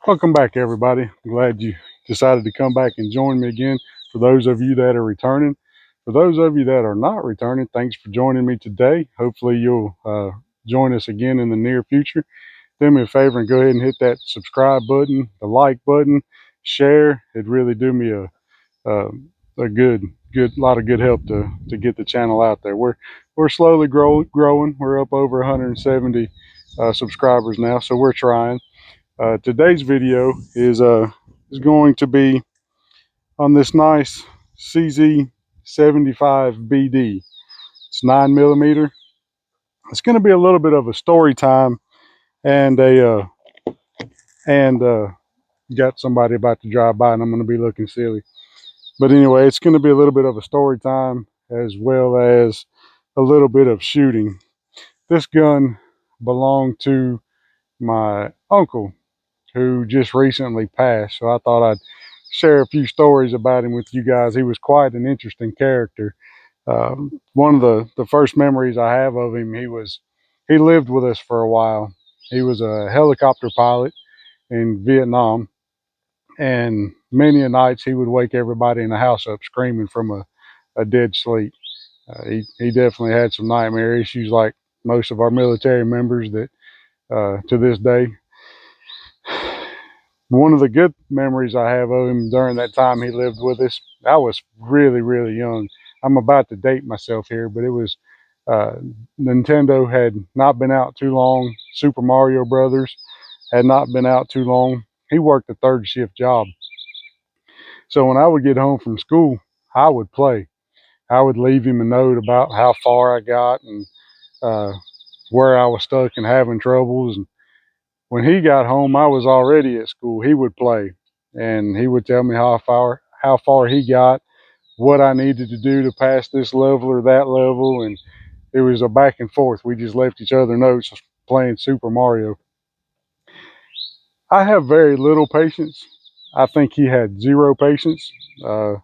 Welcome back, everybody. I'm glad you decided to come back and join me again. For those of you that are returning, for those of you that are not returning, thanks for joining me today. Hopefully, you'll join us again in the near future. Do me a favor and go ahead and hit that subscribe button, the like button, share. It'd really do me a, a good lot of good help to get the channel out there. We're slowly growing. We're up over 170 subscribers now, so we're trying. Today's video is going to be on this nice CZ75 BD. It's 9mm. It's going to be a little bit of a story time, and got somebody about to drive by, and I'm going to be looking silly. But anyway, it's going to be a little bit of a story time as well as a little bit of shooting. This gun belonged to my uncle, who just recently passed. So I thought I'd share a few stories about him with you guys. He was quite an interesting character. One of the first memories I have of him, he lived with us for a while. He was a helicopter pilot in Vietnam, and many a nights he would wake everybody in the house up screaming from a dead sleep. He definitely had some nightmare issues, like most of our military members that to this day. One of the good memories I have of him during that time he lived with us, I was really, really young. I'm about to date myself here, but it was uh, Nintendo had not been out too long. Super Mario Brothers had not been out too long. He worked a third shift job. So when I would get home from school, I would play. I would leave him a note about how far I got and uh, where I was stuck and having troubles. And when he got home, I was already at school. He would play, and he would tell me how far he got, what I needed to do to pass this level or that level, and it was a back and forth. We just left each other notes playing Super Mario. I have very little patience. I think he had zero patience. Uh,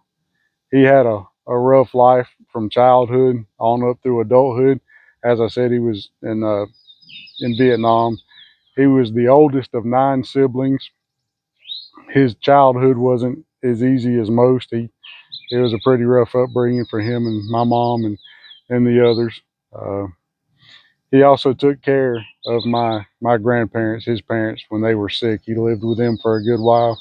he had a rough life from childhood on up through adulthood. As I said, he was in Vietnam. He was the oldest of 9 siblings. His childhood wasn't as easy as most. It was a pretty rough upbringing for him and my mom and the others. Uh, he also took care of my grandparents, his parents, when they were sick. He lived with them for a good while,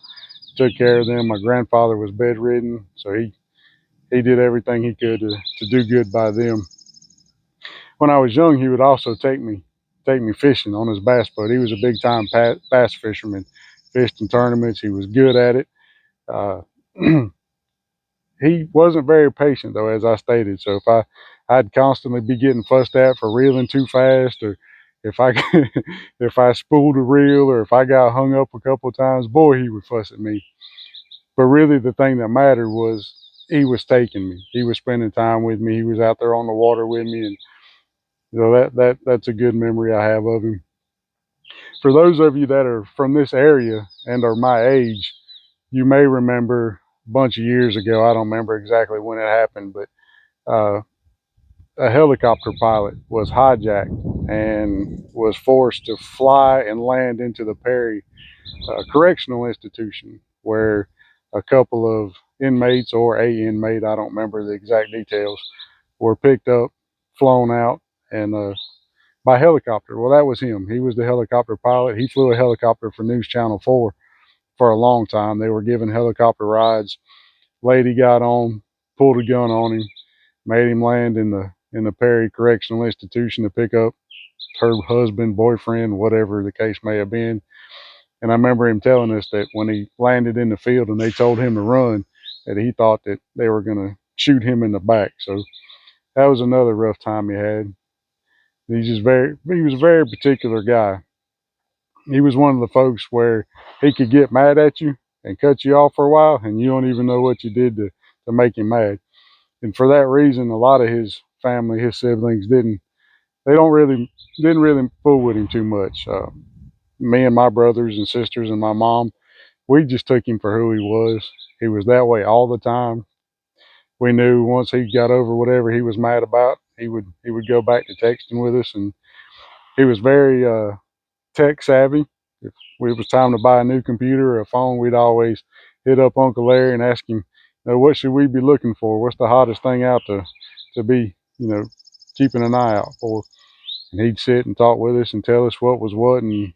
took care of them. My grandfather was bedridden, so he did everything he could to do good by them. When I was young, he would also take me fishing on his bass boat. He was a big time bass fisherman, fished in tournaments. He was good at it. Uh, he wasn't very patient though, as I stated. So I'd constantly be getting fussed at for reeling too fast, or if I if I spooled a reel, or if I got hung up a couple of times, boy, he would fuss at me. But really, the thing that mattered was he was taking me. He was spending time with me. He was out there on the water with me, and that's a good memory I have of him. For those of you that are from this area and are my age, you may remember a bunch of years ago. I don't remember exactly when it happened, but uh, a helicopter pilot was hijacked and was forced to fly and land into the Perry Correctional Institution, where a couple of inmates, or a inmate, I don't remember the exact details, were picked up, flown out, and by helicopter. Well, that was him. He was the helicopter pilot. He flew a helicopter for News Channel 4 for a long time. They were giving helicopter rides. Lady got on, pulled a gun on him, made him land in the Perry Correctional Institution to pick up her husband, boyfriend, whatever the case may have been. And I remember him telling us that when he landed in the field and they told him to run, that he thought that they were going to shoot him in the back. So that was another rough time he had. He was a very particular guy. He was one of the folks where he could get mad at you and cut you off for a while, and you don't even know what you did to make him mad. And for that reason, a lot of his family, his siblings, didn't really fool with him too much. Me and my brothers and sisters and my mom, we just took him for who he was. He was that way all the time. We knew once he got over whatever he was mad about, he would go back to texting with us, and he was very tech savvy. it was time to buy a new computer or a phone, we'd always hit up Uncle Larry and ask him, what should we be looking for? What's the hottest thing out to be, keeping an eye out for? And he'd sit and talk with us and tell us what was what and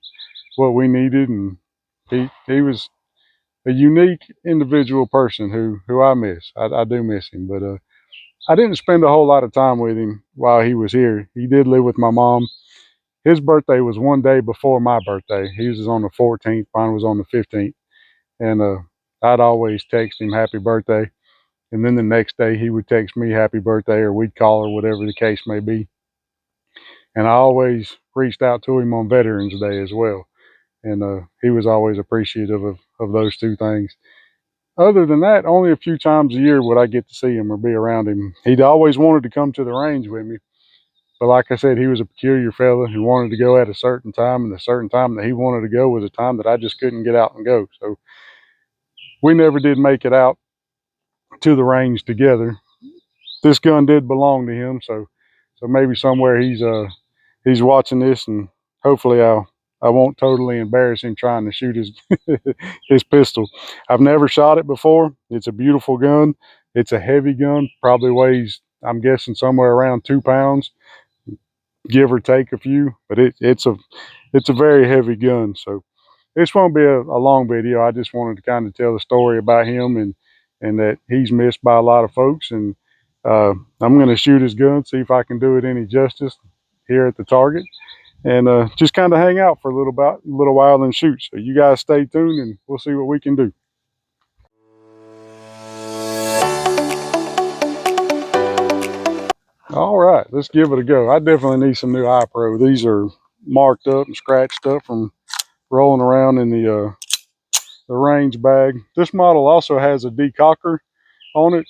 what we needed. And he was a unique individual person who I miss. I do miss him, but I didn't spend a whole lot of time with him while he was here. He did live with my mom. His birthday was one day before my birthday. His was on the 14th, mine was on the 15th. And I'd always text him happy birthday. And then the next day he would text me happy birthday, or we'd call, or whatever the case may be. And I always reached out to him on Veterans Day as well. And he was always appreciative of those two things. Other than that, only a few times a year would I get to see him or be around him. He'd always wanted to come to the range with me. But like I said, he was a peculiar fella who wanted to go at a certain time, and the certain time that he wanted to go was a time that I just couldn't get out and go. So we never did make it out to the range together. This gun did belong to him, so maybe somewhere he's watching this, and hopefully I won't totally embarrass him trying to shoot his his pistol. I've never shot it before. It's a beautiful gun. It's a heavy gun. Probably weighs, I'm guessing, somewhere around 2 pounds, give or take a few. But it's a very heavy gun. So this won't be a long video. I just wanted to kind of tell the story about him and that he's missed by a lot of folks. And I'm going to shoot his gun, see if I can do it any justice here at the target. And just kind of hang out for a little while and shoot. So you guys stay tuned, and we'll see what we can do. All right, let's give it a go. I definitely need some new iPro. These are marked up and scratched up from rolling around in the range bag. This model also has a decocker on it.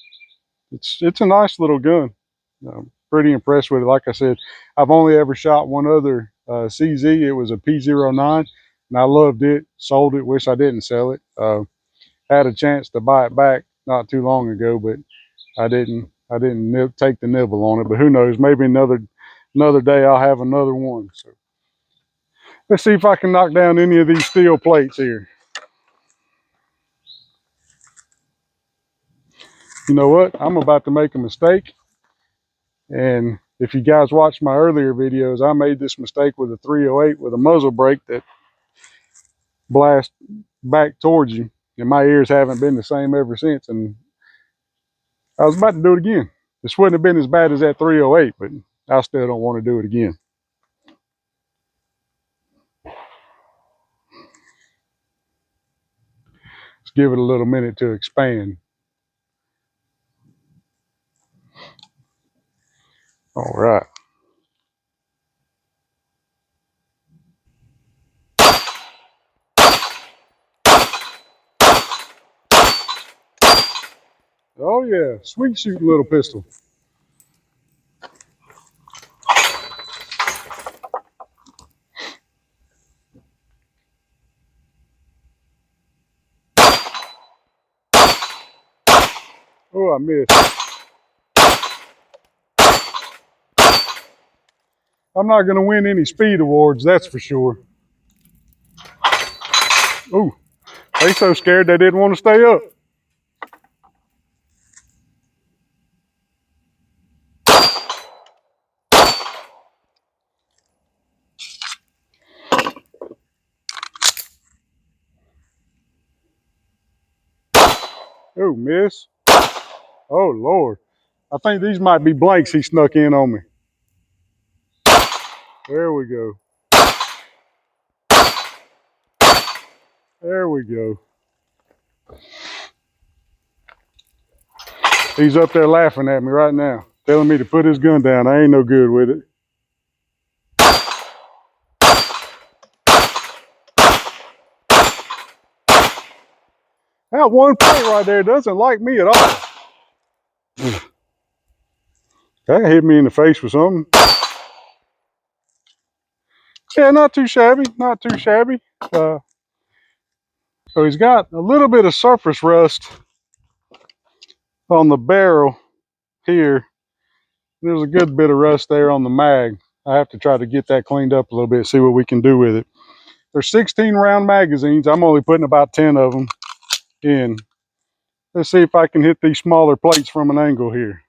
It's a nice little gun. Pretty impressed with it. Like I said, I've only ever shot one other CZ. It was a P09, and I loved it. Sold it. Wish I didn't sell it. Had a chance to buy it back not too long ago, but I didn't take the nibble on it. But who knows? Maybe another day I'll have another one. So let's see if I can knock down any of these steel plates here. You know what? I'm about to make a mistake. And if you guys watched my earlier videos, I made this mistake with a 308 with a muzzle brake that blasts back towards you. And my ears haven't been the same ever since. And I was about to do it again. This wouldn't have been as bad as that 308, but I still don't want to do it again. Let's give it a little minute to expand. All right. Oh yeah, sweet shooting little pistol. Oh, I missed. I'm not going to win any speed awards, that's for sure. Ooh, they so scared they didn't want to stay up. Oh, miss. Oh, Lord. I think these might be blanks he snuck in on me. There we go. There we go. He's up there laughing at me right now, telling me to put his gun down. I ain't no good with it. That one plate right there doesn't like me at all. That hit me in the face with something. Yeah, not too shabby, not too shabby. So he's got a little bit of surface rust on the barrel here. There's a good bit of rust there on the mag. I have to try to get that cleaned up a little bit, see what we can do with it. There's 16 round magazines. I'm only putting about 10 of them in. Let's see if I can hit these smaller plates from an angle here.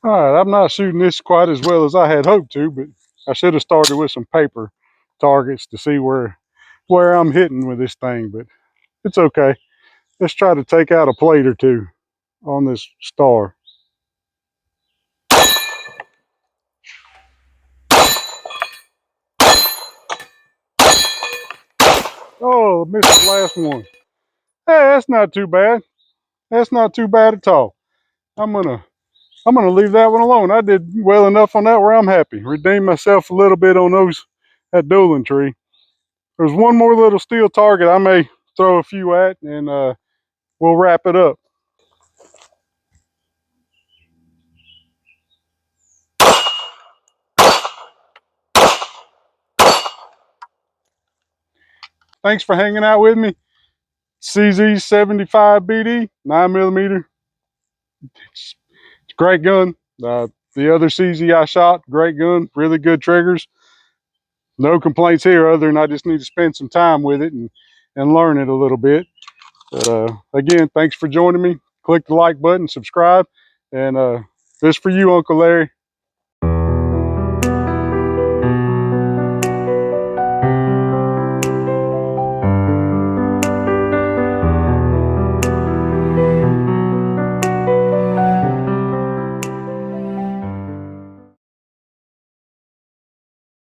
All right, I'm not shooting this quite as well as I had hoped to, but I should have started with some paper targets to see where I'm hitting with this thing, but it's okay. Let's try to take out a plate or two on this star. Oh, I missed the last one. Hey, that's not too bad. That's not too bad at all. I'm gonna leave that one alone. I did well enough on that where I'm happy. Redeemed myself a little bit on that Dolan tree. There's one more little steel target I may throw a few at, and we'll wrap it up. Thanks for hanging out with me. CZ75BD 9mm. It's a great gun. The other CZ I shot, great gun, really good triggers. No complaints here other than I just need to spend some time with it and learn it a little bit. But again, thanks for joining me. Click the like button, subscribe, and this for you, Uncle Larry.